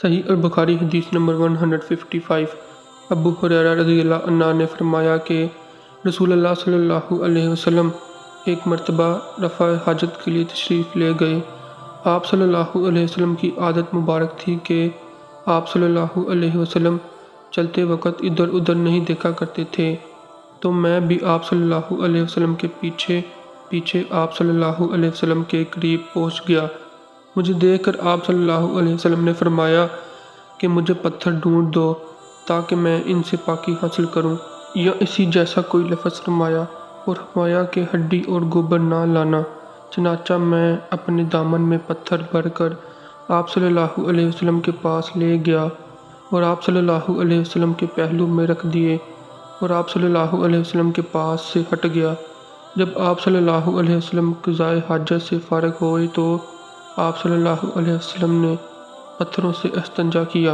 صحیح البخاری حدیث نمبر 155۔ ابو ہریرہ رضی اللہ عنہ نے فرمایا کہ رسول اللہ صلی اللہ علیہ وسلم ایک مرتبہ رفع حاجت کے لیے تشریف لے گئے۔ آپ صلی اللہ علیہ وسلم کی عادت مبارک تھی کہ آپ صلی اللہ علیہ وسلم چلتے وقت ادھر ادھر نہیں دیکھا کرتے تھے، تو میں بھی آپ صلی اللہ علیہ وسلم کے پیچھے پیچھے آپ صلی اللہ علیہ وسلم کے قریب پہنچ گیا۔ مجھے دیکھ کر آپ صلی اللہ علیہ وسلم نے فرمایا کہ مجھے پتھر ڈھونڈ دو تاکہ میں ان سے پاکی حاصل کروں، یا اسی جیسا کوئی لفظ فرمایا، اور فرمایا کہ ہڈی اور گوبر نہ لانا۔ چنانچہ میں اپنے دامن میں پتھر بھر کر آپ صلی اللہ علیہ وسلم کے پاس لے گیا اور آپ صلی اللہ علیہ وسلم کے پہلو میں رکھ دیے اور آپ صلی اللہ علیہ وسلم کے پاس سے ہٹ گیا۔ جب آپ صلی اللہ علیہ وسلم قضائے حاجت سے فارغ ہوئے تو آپ صلی اللہ علیہ وسلم نے پتھروں سے استنجا کیا۔